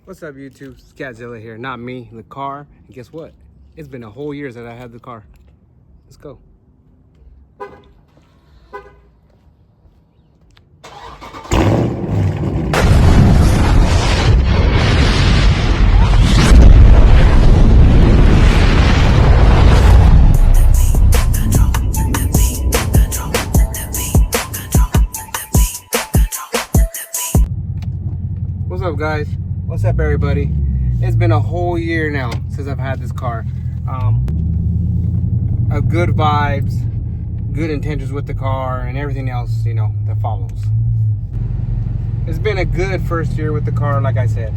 What's up, YouTube? SCATZILLA here. Not me, the car. And guess what? It's been a whole year that I had the car. Let's go. What's up, guys? What's up, everybody? It's been a whole year now since I've had this car. Of good vibes, good intentions with the car, and everything else, that follows. It's been a good first year with the car, like I said.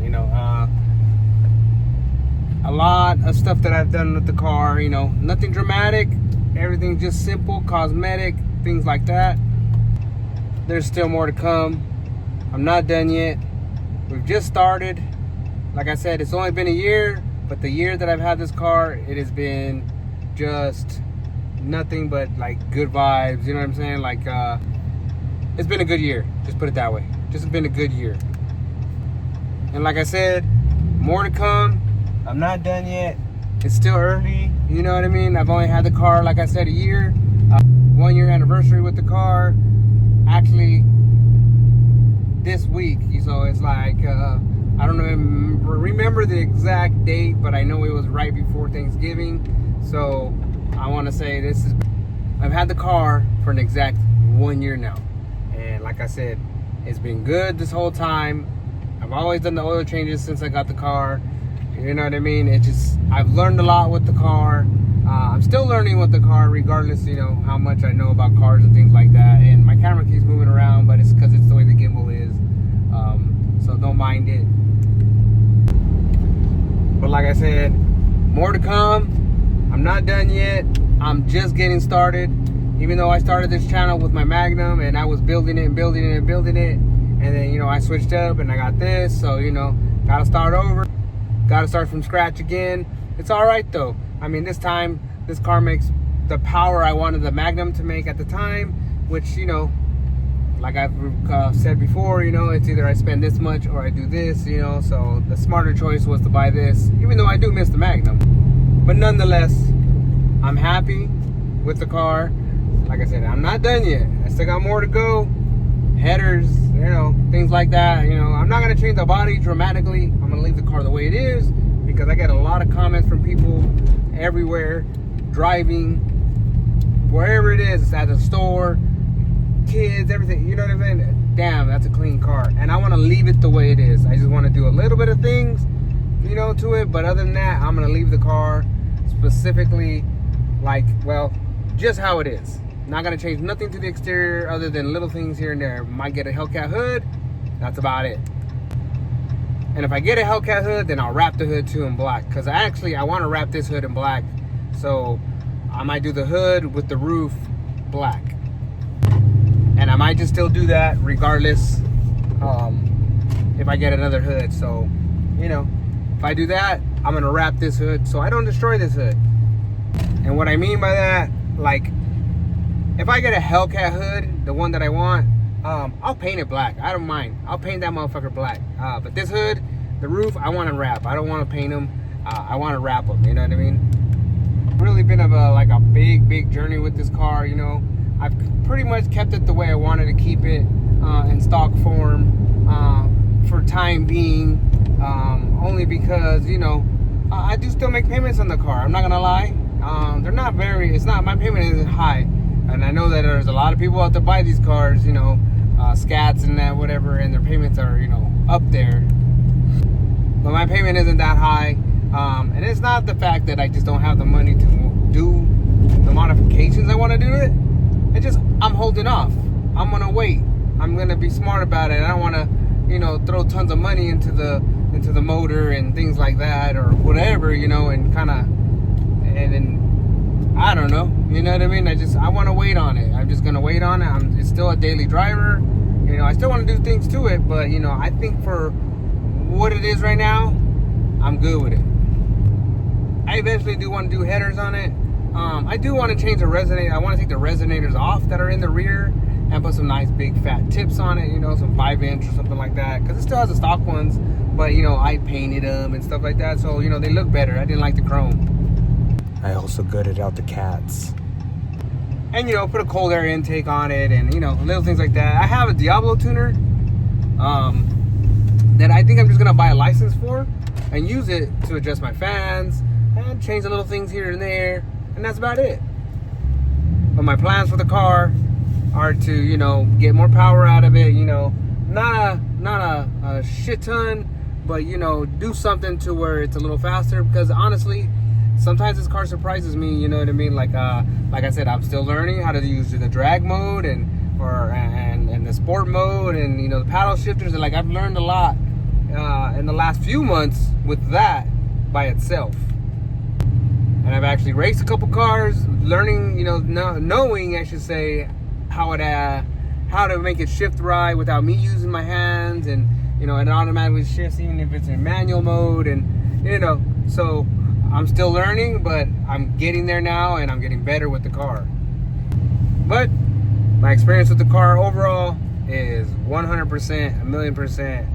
A lot of stuff that I've done with the car. Nothing dramatic. Everything just simple, cosmetic, things like that. There's still more to come. I'm not done yet. We've just started. Like I said, it's only been a year, but the year that I've had this car, it has been just nothing but like good vibes. You know what I'm saying? Like, it's been a good year. Just put it that way. Just been a good year. And like I said, more to come. I'm not done yet. It's still early. You know what I mean? I've only had the car, like I said, a year. 1 year anniversary with the car. Actually, this week. So it's like, I don't remember the exact date, but I know it was right before Thanksgiving. So I want to say I've had the car for an exact 1 year now. And like I said, it's been good this whole time. I've always done the oil changes since I got the car. You know what I mean? I've learned a lot with the car. I'm still learning with the car, regardless, how much I know about cars and things like that. And my camera keeps moving around, but it's because it's the way the gimbal is. So don't mind it. But like I said, more to come. I'm not done yet. I'm just getting started. Even though I started this channel with my Magnum and I was building it and building it and building it. And then, I switched up and I got this. So, gotta start over. Gotta start from scratch again. It's all right though. I mean, this time, this car makes the power I wanted the Magnum to make at the time. Which, like I've said before, it's either I spend this much or I do this, so the smarter choice was to buy this, even though I do miss the Magnum. But nonetheless, I'm happy with the car. Like I said, I'm not done yet. I still got more to go. Headers, things like that. I'm not going to change the body dramatically. I'm going to leave the car the way it is because I get a lot of comments from people everywhere, driving, wherever it is, at the store, kids, everything, you know what I mean? Damn, that's a clean car. And I want to leave it the way it is. I just want to do a little bit of things, to it. But other than that, I'm going to leave the car specifically just how it is. Not going to change nothing to the exterior other than little things here and there. Might get a Hellcat hood. That's about it. And if I get a Hellcat hood, then I'll wrap the hood too in black. Because I want to wrap this hood in black. So I might do the hood with the roof black. And I might just still do that regardless if I get another hood. So, if I do that, I'm going to wrap this hood so I don't destroy this hood. And what I mean by that, if I get a Hellcat hood, the one that I want, I'll paint it black. I don't mind. I'll paint that motherfucker black. But this hood, the roof, I want to wrap. I don't want to paint them. I want to wrap them. You know what I mean? Really been a big journey with this car. I've pretty much kept it the way I wanted to keep it in stock form for time being. Only because, I do still make payments on the car. I'm not going to lie. They're not my payment isn't high. And I know that there's a lot of people out there buy these cars, Scats and that, whatever, and their payments are, up there. But my payment isn't that high. And it's not the fact that I just don't have the money to do the modifications I want to do it. I'm holding off. I'm gonna wait. I'm gonna be smart about it. I don't want to, throw tons of money into the motor and things like that or whatever, and then I don't know. You know what I mean? I want to wait on it. I'm just gonna wait on it. It's still a daily driver. I still want to do things to it, but I think for what it is right now, I'm good with it. I eventually do want to do headers on it. I do want to change the resonator. I want to take the resonators off that are in the rear and put some nice big fat tips on it, some 5-inch or something like that, because it still has the stock ones, but you know, I painted them and stuff like that, so you know, they look better. I didn't like the chrome. I also gutted out the cats. And you know, put a cold air intake on it, and you know, little things like that. I have a Diablo tuner that I think I'm just gonna buy a license for and use it to adjust my fans and change the little things here and there, and that's about it. But my plans for the car are to, you know, get more power out of it. You know, not a shit ton, but you know, do something to where it's a little faster. Because honestly, sometimes this car surprises me, you know what I mean? Like I said, I'm still learning how to use the drag mode and the sport mode, and you know, the paddle shifters. And like, I've learned a lot in the last few months with that by itself. And I've actually raced a couple cars, learning, you know, knowing, I should say, how to make it shift right without me using my hands, and you know, it automatically shifts even if it's in manual mode, and you know, so. I'm still learning, but I'm getting there now, and I'm getting better with the car. But my experience with the car overall is 100%, a million percent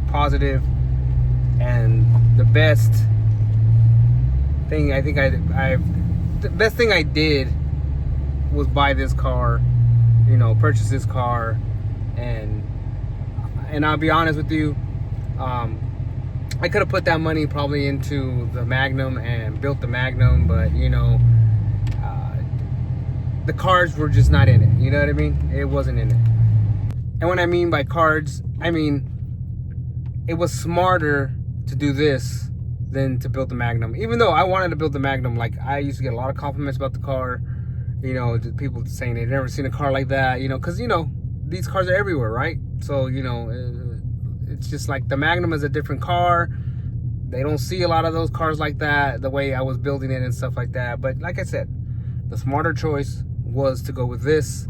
positive, and the best thing I think the best thing I did was buy this car, you know, purchase this car, and I'll be honest with you, I could have put that money probably into the Magnum and built the Magnum, but you know, the cards were just not in it. You know what I mean? It wasn't in it. And when I mean by cards, I mean it was smarter to do this than to build the Magnum. Even though I wanted to build the Magnum, like I used to get a lot of compliments about the car. You know, people saying they've never seen a car like that. You know, because you know, these cars are everywhere, right? So you know. It's just like the Magnum is a different car. They don't see a lot of those cars like that, the way I was building it and stuff like that. But like I said, the smarter choice was to go with this,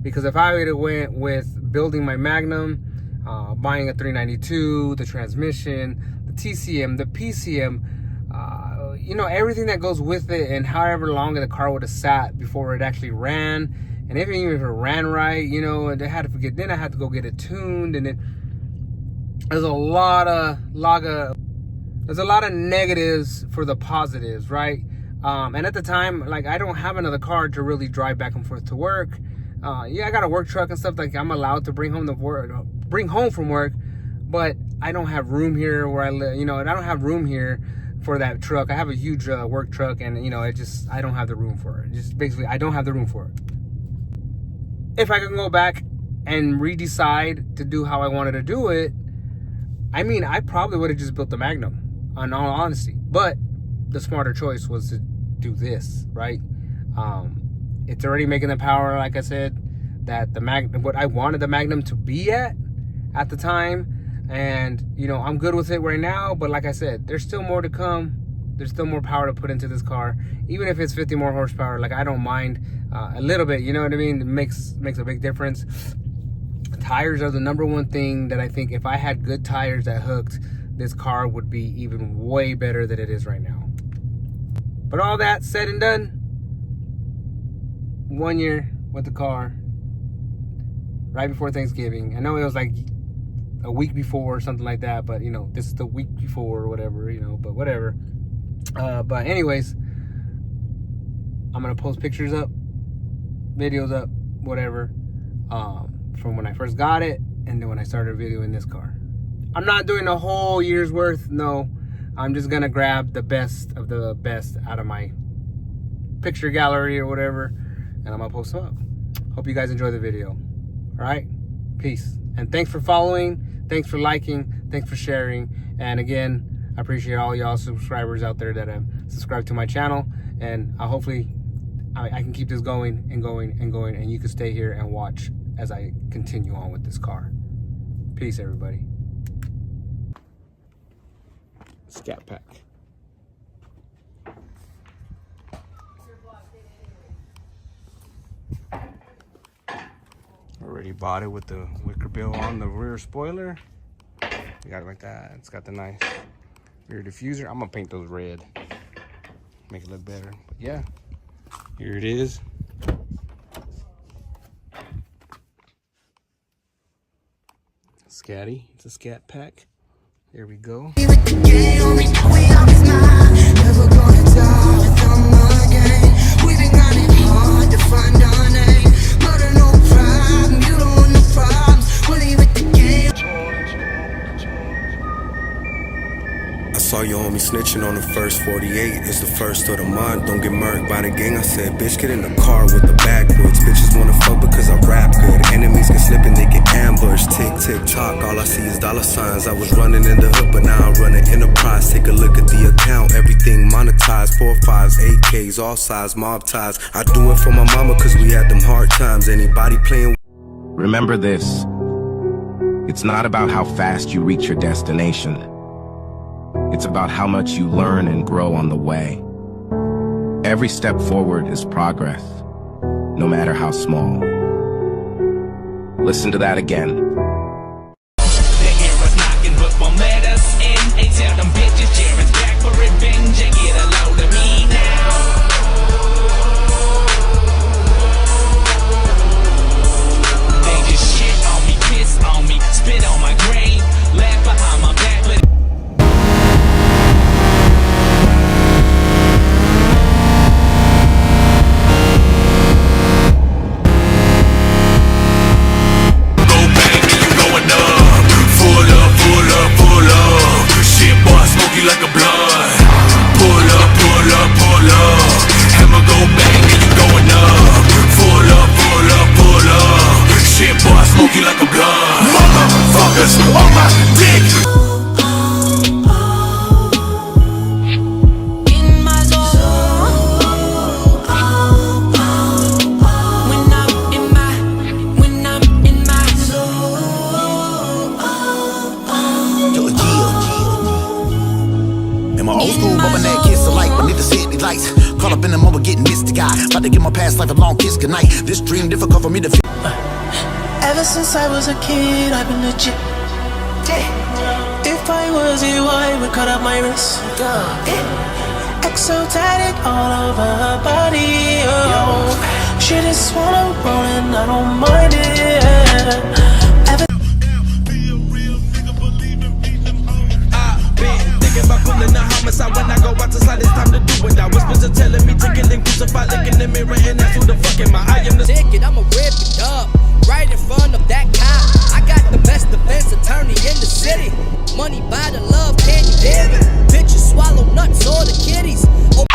because if I would have went with building my Magnum, buying a 392, the transmission, the TCM, the PCM, you know, everything that goes with it, and however long the car would have sat before it actually ran, and even if it ran right, you know, and I had to then I had to go get it tuned, and then there's a lot of negatives for the positives, right? And at the time, like, I don't have another car to really drive back and forth to work. Yeah, I got a work truck and stuff, like I'm allowed to bring home from work, but I don't have room here where I live, you know, and I don't have room here for that truck. I have a huge work truck, and you know, I don't have the room for it. Just basically, I don't have the room for it. If I can go back and redecide to do how I wanted to do it, I mean, I probably would have just built the Magnum, in all honesty. But the smarter choice was to do this, right? It's already making the power, like I said, that what I wanted the Magnum to be at the time. And, you know, I'm good with it right now. But like I said, there's still more to come. There's still more power to put into this car. Even if it's 50 more horsepower, like, I don't mind a little bit. You know what I mean? It makes a big difference. Tires are the number one thing that I think if I had good tires that hooked, this car would be even way better than it is right now. But all that said and done, 1 year with the car, right before Thanksgiving. I know it was like a week before or something like that, but you know, this is the week before or whatever, you know, but whatever. But anyways, I'm gonna post pictures up, videos up, whatever, from when I first got it, and then when I started videoing this car. I'm not doing a whole year's worth, no. I'm just gonna grab the best of the best out of my picture gallery or whatever, and I'm gonna post them up. Hope you guys enjoy the video. All right, peace. And thanks for following, thanks for liking, thanks for sharing. And again, I appreciate all y'all subscribers out there that have subscribed to my channel, and hopefully I can keep this going and going and going, and you can stay here and watch as I continue on with this car. Peace, everybody. Scat Pack. Already bought it with the wicker bill on the rear spoiler. We got it like that. It's got the nice rear diffuser. I'm gonna paint those red, make it look better. But yeah, here it is. Scatty. It's a Scat Pack. Here we go. I saw your homie snitching on the first 48. It's the first of the month. Don't get murked by the gang. I said, bitch, get in the car with the backwoods. Bitches wanna fuck because I rap good. Enemies get slipping, they get ambushed. Tick, tick, tock. All I see is dollar signs. I was running in the hood, but now I'm running enterprise. Take a look at the account. Everything monetized. 4 5s, AKs, all sides, mob ties. I do it for my mama because we had them hard times. Anybody playing? Remember this. It's not about how fast you reach your destination. It's about how much you learn and grow on the way. Every step forward is progress, no matter how small. Listen to that again. They hear us knocking but won't let us in. They tell them bitches Jared's back for revenge. They get a load of me now. They just shit on me, piss on me, spit on my grave, laugh behind my back, but like a blunt. Pull up, pull up, pull up. Hammer go bang and you going up. Pull up, pull up, pull up. Shit boy, smoke you like a blunt. Motherfuckers on my dick. Caught up in the moment, getting misty guy. About to give my past life a long kiss goodnight. This dream difficult for me to feel. Ever since I was a kid, I've been legit. If I was you, I would cut up my wrist. Exo tatted all over her body. Oh, shit is swollen, rolling, I don't mind it. about pulling a homicide when I go out to side, it's time to do it. Now whispers are telling me to kill and crucify, look in the mirror and that's who the fuck am I? I am the ticket, I'ma rip it up right in front of that cop. I got the best defense attorney in the city. Money by the love, can you hear me? Bitches swallow nuts or the kitties. Oh.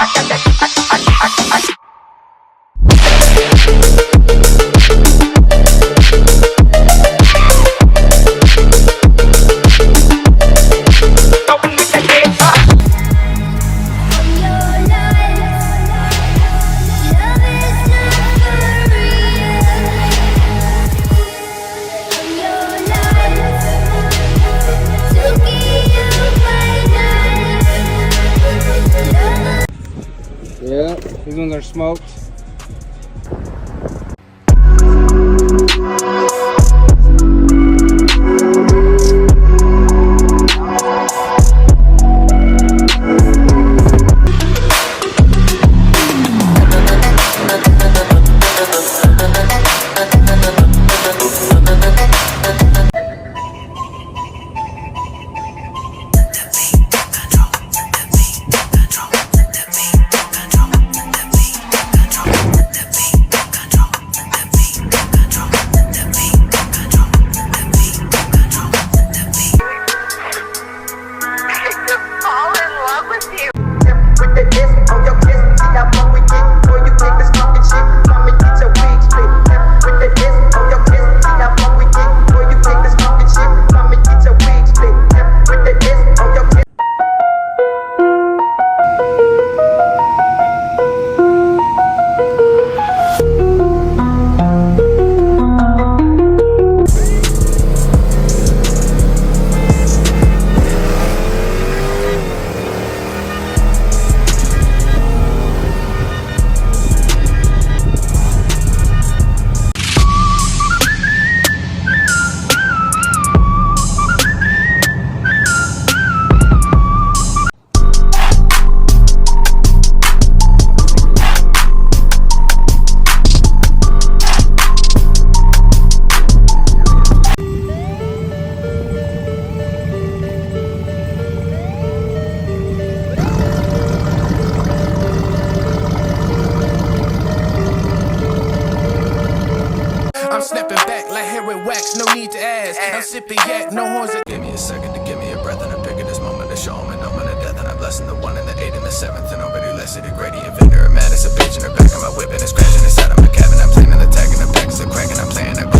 Yeah, these ones are smoked. I'm sipping yak, no horns. Give me a second to give me a breath, and I'm picking this moment to show 'em an omen of death. And I'm blessing the 1 and the 8 and the 7th. And nobody less of the gradient vendor. I'm mad as a bitch in the back of my whip, and it's crashing inside of my cabin. I'm playing in the tag, and the back is a crack, and I'm playing a